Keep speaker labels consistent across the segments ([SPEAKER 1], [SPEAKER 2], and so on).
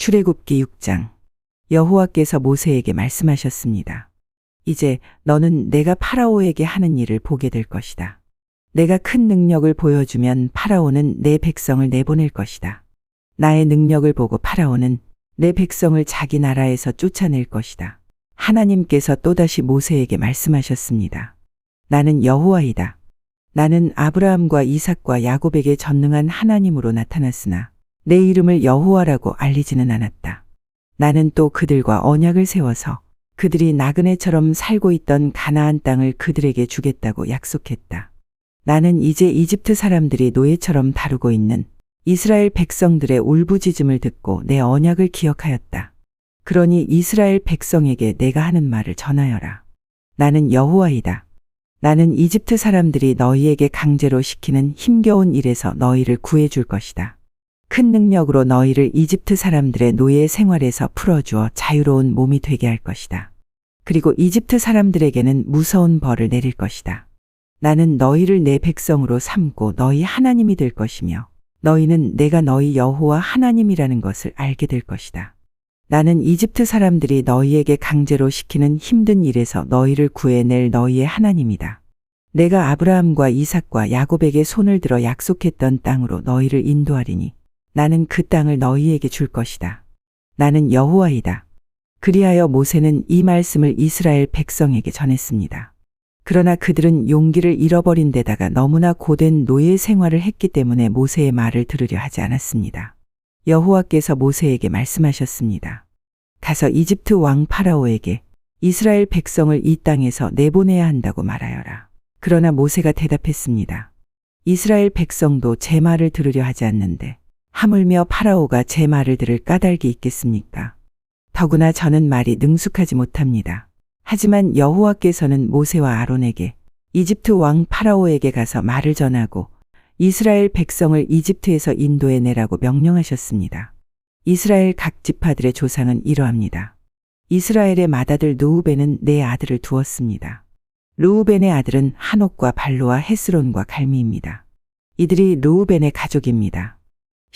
[SPEAKER 1] 출애굽기 6장. 여호와께서 모세에게 말씀하셨습니다. 이제 너는 내가 파라오에게 하는 일을 보게 될 것이다. 내가 큰 능력을 보여주면 파라오는 내 백성을 내보낼 것이다. 나의 능력을 보고 파라오는 내 백성을 자기 나라에서 쫓아낼 것이다. 하나님께서 또다시 모세에게 말씀하셨습니다. 나는 여호와이다. 나는 아브라함과 이삭과 야곱에게 전능한 하나님으로 나타났으나 내 이름을 여호와라고 알리지는 않았다. 나는 또 그들과 언약을 세워서 그들이 나그네처럼 살고 있던 가나안 땅을 그들에게 주겠다고 약속했다. 나는 이제 이집트 사람들이 노예처럼 다루고 있는 이스라엘 백성들의 울부짖음을 듣고 내 언약을 기억하였다. 그러니 이스라엘 백성에게 내가 하는 말을 전하여라. 나는 여호와이다. 나는 이집트 사람들이 너희에게 강제로 시키는 힘겨운 일에서 너희를 구해줄 것이다. 큰 능력으로 너희를 이집트 사람들의 노예 생활에서 풀어주어 자유로운 몸이 되게 할 것이다. 그리고 이집트 사람들에게는 무서운 벌을 내릴 것이다. 나는 너희를 내 백성으로 삼고 너희 하나님이 될 것이며 너희는 내가 너희 여호와 하나님이라는 것을 알게 될 것이다. 나는 이집트 사람들이 너희에게 강제로 시키는 힘든 일에서 너희를 구해낼 너희의 하나님이다. 내가 아브라함과 이삭과 야곱에게 손을 들어 약속했던 땅으로 너희를 인도하리니 나는 그 땅을 너희에게 줄 것이다. 나는 여호와이다. 그리하여 모세는 이 말씀을 이스라엘 백성에게 전했습니다. 그러나 그들은 용기를 잃어버린 데다가 너무나 고된 노예 생활을 했기 때문에 모세의 말을 들으려 하지 않았습니다. 여호와께서 모세에게 말씀하셨습니다. 가서 이집트 왕 파라오에게 이스라엘 백성을 이 땅에서 내보내야 한다고 말하여라. 그러나 모세가 대답했습니다. 이스라엘 백성도 제 말을 들으려 하지 않는데 하물며 파라오가 제 말을 들을 까닭이 있겠습니까? 더구나 저는 말이 능숙하지 못합니다. 하지만 여호와께서는 모세와 아론에게 이집트 왕 파라오에게 가서 말을 전하고 이스라엘 백성을 이집트에서 인도해 내라고 명령하셨습니다. 이스라엘 각 지파들의 조상은 이러합니다. 이스라엘의 맏아들 르우벤은 네 아들을 두었습니다. 르우벤의 아들은 한옥과 발로와 헤스론과 갈미입니다. 이들이 르우벤의 가족입니다.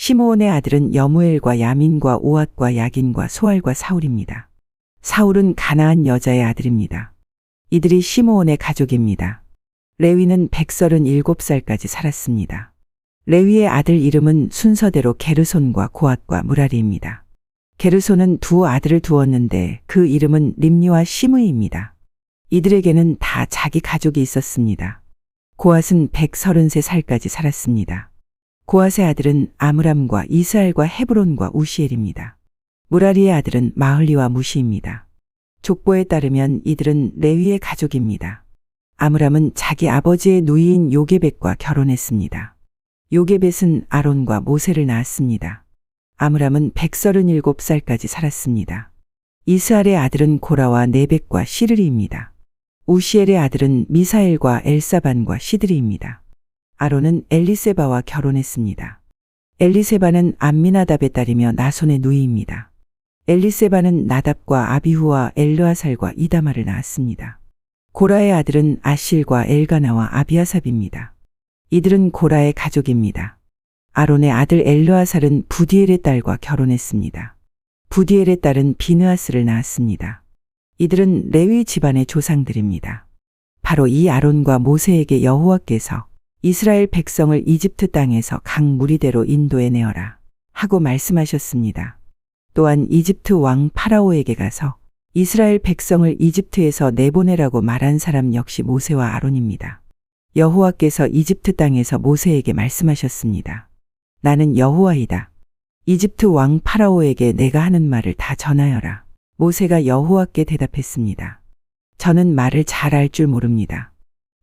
[SPEAKER 1] 시므온의 아들은 여무엘과 야민과 오앗과 야긴과 소알과 사울입니다. 사울은 가나안 여자의 아들입니다. 이들이 시므온의 가족입니다. 레위는 137살까지 살았습니다. 레위의 아들 이름은 순서대로 게르손과 고앗과 무라리입니다. 게르손은 두 아들을 두었는데 그 이름은 림니와 시므이입니다. 이들에게는 다 자기 가족이 있었습니다. 고앗은 133살까지 살았습니다. 고앗의 아들은 아므람과 이스알과 헤브론과 우시엘입니다. 무라리의 아들은 마흘리와 무시입니다. 족보에 따르면 이들은 레위의 가족입니다. 아므람은 자기 아버지의 누이인 요게벳과 결혼했습니다. 요게벳은 아론과 모세를 낳았습니다. 아므람은 137살까지 살았습니다. 이스알의 아들은 고라와 네벡과 시르리입니다. 우시엘의 아들은 미사엘과 엘사반과 시드리입니다. 아론은 엘리세바와 결혼했습니다. 엘리세바는 암미나답의 딸이며 나손의 누이입니다. 엘리세바는 나답과 아비후와 엘르아살과 이다마를 낳았습니다. 고라의 아들은 아실과 엘가나와 아비아삽입니다. 이들은 고라의 가족입니다. 아론의 아들 엘르아살은 부디엘의 딸과 결혼했습니다. 부디엘의 딸은 비느하스를 낳았습니다. 이들은 레위 집안의 조상들입니다. 바로 이 아론과 모세에게 여호와께서 이스라엘 백성을 이집트 땅에서 각 무리대로 인도해 내어라 하고 말씀하셨습니다. 또한 이집트 왕 파라오에게 가서 이스라엘 백성을 이집트에서 내보내라고 말한 사람 역시 모세와 아론입니다. 여호와께서 이집트 땅에서 모세에게 말씀하셨습니다. 나는 여호와이다. 이집트 왕 파라오에게 내가 하는 말을 다 전하여라. 모세가 여호와께 대답했습니다. 저는 말을 잘 알 줄 모릅니다.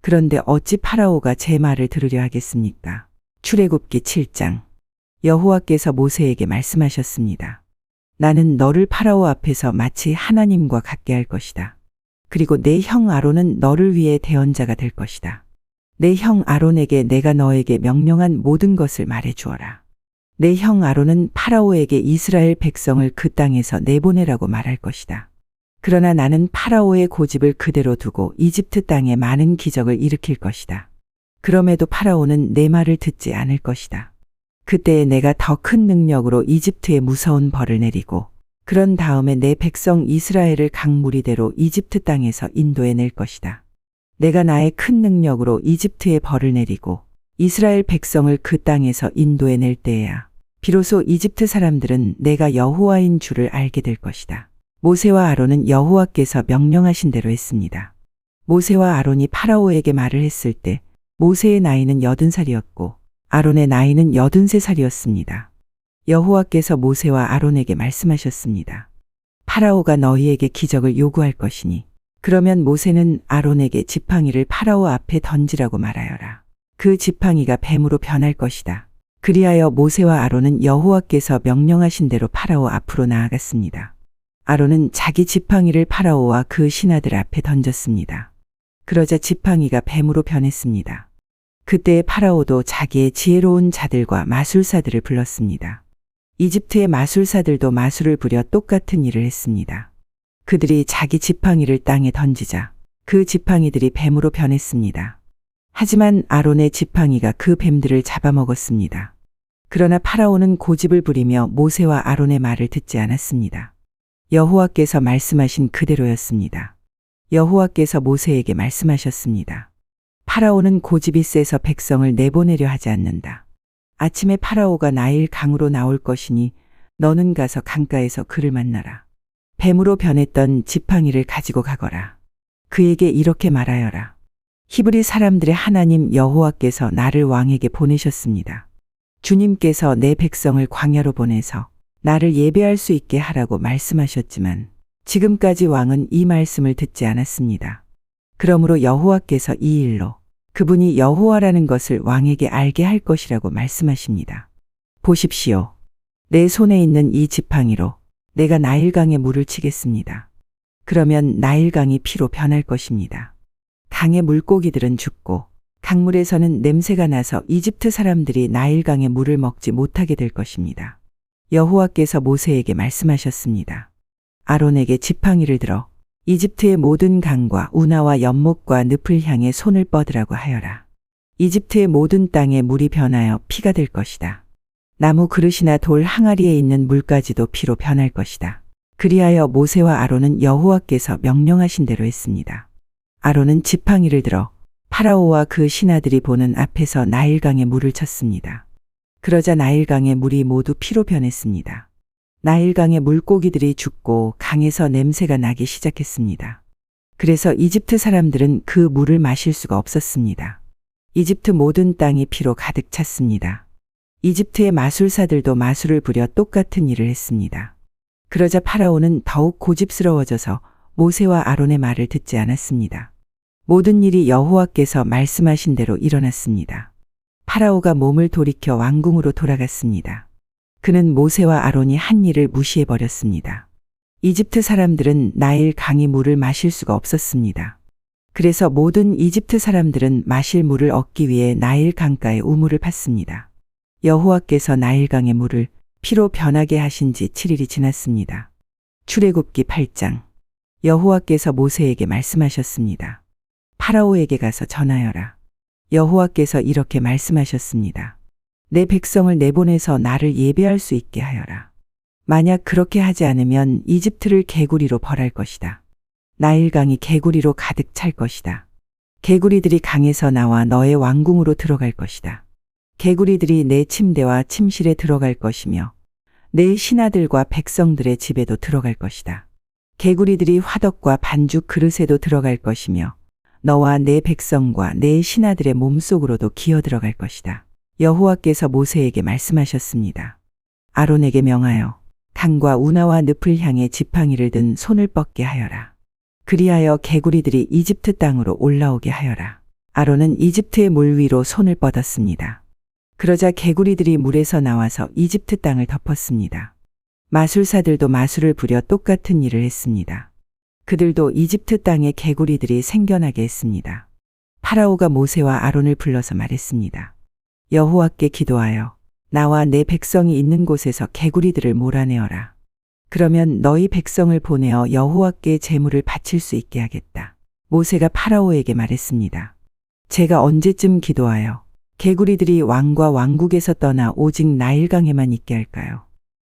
[SPEAKER 1] 그런데 어찌 파라오가 제 말을 들으려 하겠습니까? 출애굽기 7장. 여호와께서 모세에게 말씀하셨습니다. 나는 너를 파라오 앞에서 마치 하나님과 같게 할 것이다. 그리고 내 형 아론은 너를 위해 대언자가 될 것이다. 내 형 아론에게 내가 너에게 명령한 모든 것을 말해 주어라. 내 형 아론은 파라오에게 이스라엘 백성을 그 땅에서 내보내라고 말할 것이다. 그러나 나는 파라오의 고집을 그대로 두고 이집트 땅에 많은 기적을 일으킬 것이다. 그럼에도 파라오는 내 말을 듣지 않을 것이다. 그때에 내가 더 큰 능력으로 이집트에 무서운 벌을 내리고 그런 다음에 내 백성 이스라엘을 강무리대로 이집트 땅에서 인도해 낼 것이다. 내가 나의 큰 능력으로 이집트에 벌을 내리고 이스라엘 백성을 그 땅에서 인도해 낼 때에야 비로소 이집트 사람들은 내가 여호와인 줄을 알게 될 것이다. 모세와 아론은 여호와께서 명령하신 대로 했습니다. 모세와 아론이 파라오에게 말을 했을 때 모세의 나이는 80살이었고 아론의 나이는 83살이었습니다. 여호와께서 모세와 아론에게 말씀하셨습니다. 파라오가 너희에게 기적을 요구할 것이니 그러면 모세는 아론에게 지팡이를 파라오 앞에 던지라고 말하여라. 그 지팡이가 뱀으로 변할 것이다. 그리하여 모세와 아론은 여호와께서 명령하신 대로 파라오 앞으로 나아갔습니다. 아론은 자기 지팡이를 파라오와 그 신하들 앞에 던졌습니다. 그러자 지팡이가 뱀으로 변했습니다. 그때 파라오도 자기의 지혜로운 자들과 마술사들을 불렀습니다. 이집트의 마술사들도 마술을 부려 똑같은 일을 했습니다. 그들이 자기 지팡이를 땅에 던지자 그 지팡이들이 뱀으로 변했습니다. 하지만 아론의 지팡이가 그 뱀들을 잡아먹었습니다. 그러나 파라오는 고집을 부리며 모세와 아론의 말을 듣지 않았습니다. 여호와께서 말씀하신 그대로였습니다. 여호와께서 모세에게 말씀하셨습니다. 파라오는 고집이 세서 백성을 내보내려 하지 않는다. 아침에 파라오가 나일 강으로 나올 것이니 너는 가서 강가에서 그를 만나라. 뱀으로 변했던 지팡이를 가지고 가거라. 그에게 이렇게 말하여라. 히브리 사람들의 하나님 여호와께서 나를 왕에게 보내셨습니다. 주님께서 내 백성을 광야로 보내서 나를 예배할 수 있게 하라고 말씀하셨지만 지금까지 왕은 이 말씀을 듣지 않았습니다. 그러므로 여호와께서 이 일로 그분이 여호와라는 것을 왕에게 알게 할 것이라고 말씀하십니다. 보십시오. 내 손에 있는 이 지팡이로 내가 나일강에 물을 치겠습니다. 그러면 나일강이 피로 변할 것입니다. 강의 물고기들은 죽고 강물에서는 냄새가 나서 이집트 사람들이 나일강의 물을 먹지 못하게 될 것입니다. 여호와께서 모세에게 말씀하셨습니다. 아론에게 지팡이를 들어 이집트의 모든 강과 운하와 연못과 늪을 향해 손을 뻗으라고 하여라. 이집트의 모든 땅에 물이 변하여 피가 될 것이다. 나무 그릇이나 돌 항아리에 있는 물까지도 피로 변할 것이다. 그리하여 모세와 아론은 여호와께서 명령하신 대로 했습니다. 아론은 지팡이를 들어 파라오와 그 신하들이 보는 앞에서 나일강에 물을 쳤습니다. 그러자 나일강의 물이 모두 피로 변했습니다. 나일강의 물고기들이 죽고 강에서 냄새가 나기 시작했습니다. 그래서 이집트 사람들은 그 물을 마실 수가 없었습니다. 이집트 모든 땅이 피로 가득 찼습니다. 이집트의 마술사들도 마술을 부려 똑같은 일을 했습니다. 그러자 파라오는 더욱 고집스러워져서 모세와 아론의 말을 듣지 않았습니다. 모든 일이 여호와께서 말씀하신 대로 일어났습니다. 파라오가 몸을 돌이켜 왕궁으로 돌아갔습니다. 그는 모세와 아론이 한 일을 무시해버렸습니다. 이집트 사람들은 나일 강의 물을 마실 수가 없었습니다. 그래서 모든 이집트 사람들은 마실 물을 얻기 위해 나일 강가에 우물을 팠습니다. 여호와께서 나일 강의 물을 피로 변하게 하신 지 7일이 지났습니다. 출애굽기 8장. 여호와께서 모세에게 말씀하셨습니다. 파라오에게 가서 전하여라. 여호와께서 이렇게 말씀하셨습니다. 내 백성을 내보내서 나를 예배할 수 있게 하여라. 만약 그렇게 하지 않으면 이집트를 개구리로 벌할 것이다. 나일강이 개구리로 가득 찰 것이다. 개구리들이 강에서 나와 너의 왕궁으로 들어갈 것이다. 개구리들이 내 침대와 침실에 들어갈 것이며 내 신하들과 백성들의 집에도 들어갈 것이다. 개구리들이 화덕과 반죽 그릇에도 들어갈 것이며 너와 내 백성과 내 신하들의 몸속으로도 기어 들어갈 것이다. 여호와께서 모세에게 말씀하셨습니다. 아론에게 명하여 강과 운하와 늪을 향해 지팡이를 든 손을 뻗게 하여라. 그리하여 개구리들이 이집트 땅으로 올라오게 하여라. 아론은 이집트의 물 위로 손을 뻗었습니다. 그러자 개구리들이 물에서 나와서 이집트 땅을 덮었습니다. 마술사들도 마술을 부려 똑같은 일을 했습니다. 그들도 이집트 땅에 개구리들이 생겨나게 했습니다. 파라오가 모세와 아론을 불러서 말했습니다. 여호와께 기도하여 나와 내 백성이 있는 곳에서 개구리들을 몰아내어라. 그러면 너희 백성을 보내어 여호와께 제물을 바칠 수 있게 하겠다. 모세가 파라오에게 말했습니다. 제가 언제쯤 기도하여 개구리들이 왕과 왕국에서 떠나 오직 나일강에만 있게 할까요?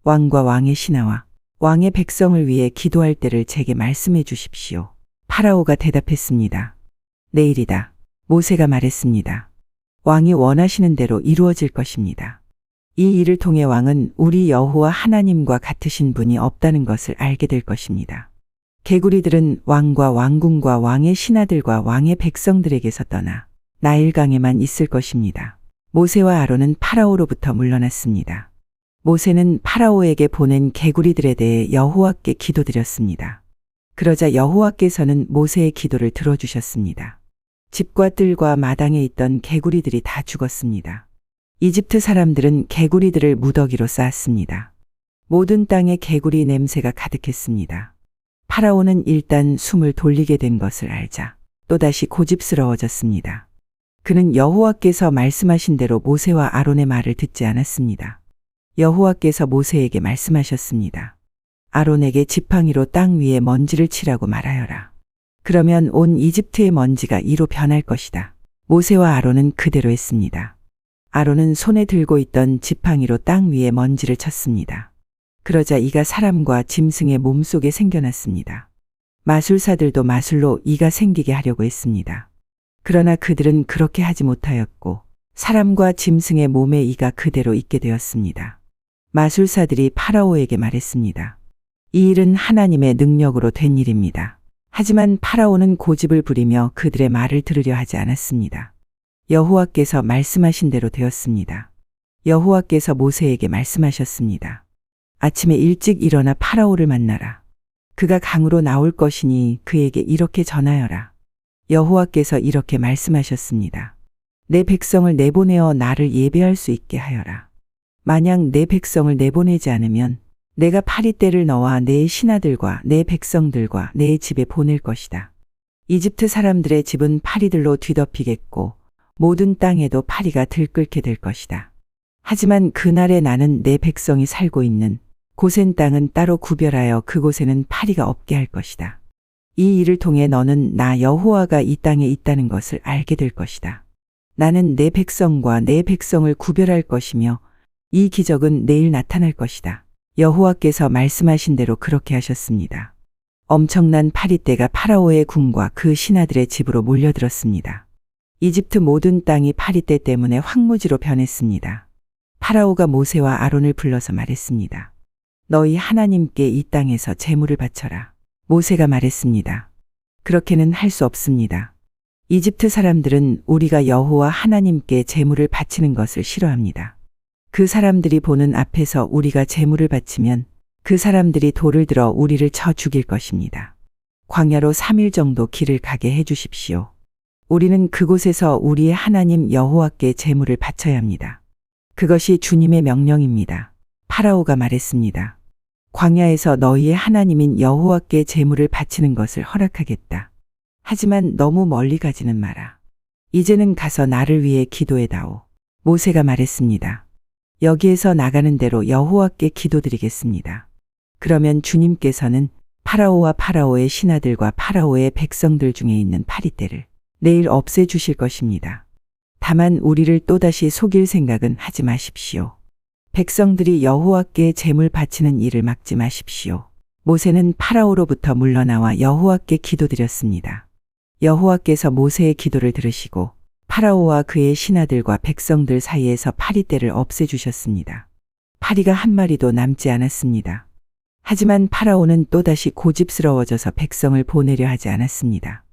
[SPEAKER 1] 왕과 왕의 신하와 왕의 백성을 위해 기도할 때를 제게 말씀해 주십시오. 파라오가 대답했습니다. 내일이다. 모세가 말했습니다. 왕이 원하시는 대로 이루어질 것입니다. 이 일을 통해 왕은 우리 여호와 하나님과 같으신 분이 없다는 것을 알게 될 것입니다. 개구리들은 왕과 왕궁과 왕의 신하들과 왕의 백성들에게서 떠나 나일강에만 있을 것입니다. 모세와 아론은 파라오로부터 물러났습니다. 모세는 파라오에게 보낸 개구리들에 대해 여호와께 기도드렸습니다. 그러자 여호와께서는 모세의 기도를 들어주셨습니다. 집과 뜰과 마당에 있던 개구리들이 다 죽었습니다. 이집트 사람들은 개구리들을 무더기로 쌓았습니다. 모든 땅에 개구리 냄새가 가득했습니다. 파라오는 일단 숨을 돌리게 된 것을 알자 또다시 고집스러워졌습니다. 그는 여호와께서 말씀하신 대로 모세와 아론의 말을 듣지 않았습니다. 여호와께서 모세에게 말씀하셨습니다. 아론에게 지팡이로 땅 위에 먼지를 치라고 말하여라. 그러면 온 이집트의 먼지가 이로 변할 것이다. 모세와 아론은 그대로 했습니다. 아론은 손에 들고 있던 지팡이로 땅 위에 먼지를 쳤습니다. 그러자 이가 사람과 짐승의 몸속에 생겨났습니다. 마술사들도 마술로 이가 생기게 하려고 했습니다. 그러나 그들은 그렇게 하지 못하였고 사람과 짐승의 몸에 이가 그대로 있게 되었습니다. 마술사들이 파라오에게 말했습니다. 이 일은 하나님의 능력으로 된 일입니다. 하지만 파라오는 고집을 부리며 그들의 말을 들으려 하지 않았습니다. 여호와께서 말씀하신 대로 되었습니다. 여호와께서 모세에게 말씀하셨습니다. 아침에 일찍 일어나 파라오를 만나라. 그가 강으로 나올 것이니 그에게 이렇게 전하여라. 여호와께서 이렇게 말씀하셨습니다. 내 백성을 내보내어 나를 예배할 수 있게 하여라. 만약 내 백성을 내보내지 않으면 내가 파리떼를 너와 내 신하들과 내 백성들과 내 집에 보낼 것이다. 이집트 사람들의 집은 파리들로 뒤덮이겠고 모든 땅에도 파리가 들끓게 될 것이다. 하지만 그날에 나는 내 백성이 살고 있는 고센 땅은 따로 구별하여 그곳에는 파리가 없게 할 것이다. 이 일을 통해 너는 나 여호와가 이 땅에 있다는 것을 알게 될 것이다. 나는 내 백성과 내 백성을 구별할 것이며 이 기적은 내일 나타날 것이다. 여호와께서 말씀하신 대로 그렇게 하셨습니다. 엄청난 파리떼가 파라오의 궁과 그 신하들의 집으로 몰려들었습니다. 이집트 모든 땅이 파리떼 때문에 황무지로 변했습니다. 파라오가 모세와 아론을 불러서 말했습니다. 너희 하나님께 이 땅에서 제물을 바쳐라. 모세가 말했습니다. 그렇게는 할 수 없습니다. 이집트 사람들은 우리가 여호와 하나님께 제물을 바치는 것을 싫어합니다. 그 사람들이 보는 앞에서 우리가 제물을 바치면 그 사람들이 돌을 들어 우리를 쳐 죽일 것입니다. 광야로 3일 정도 길을 가게 해 주십시오. 우리는 그곳에서 우리의 하나님 여호와께 제물을 바쳐야 합니다. 그것이 주님의 명령입니다. 파라오가 말했습니다. 광야에서 너희의 하나님인 여호와께 제물을 바치는 것을 허락하겠다. 하지만 너무 멀리 가지는 마라. 이제는 가서 나를 위해 기도해다오. 모세가 말했습니다. 여기에서 나가는 대로 여호와께 기도드리겠습니다. 그러면 주님께서는 파라오와 파라오의 신하들과 파라오의 백성들 중에 있는 파리떼를 내일 없애주실 것입니다. 다만 우리를 또다시 속일 생각은 하지 마십시오. 백성들이 여호와께 제물 바치는 일을 막지 마십시오. 모세는 파라오로부터 물러나와 여호와께 기도드렸습니다. 여호와께서 모세의 기도를 들으시고 파라오와 그의 신하들과 백성들 사이에서 파리떼를 없애주셨습니다. 파리가 한 마리도 남지 않았습니다. 하지만 파라오는 또다시 고집스러워져서 백성을 보내려 하지 않았습니다.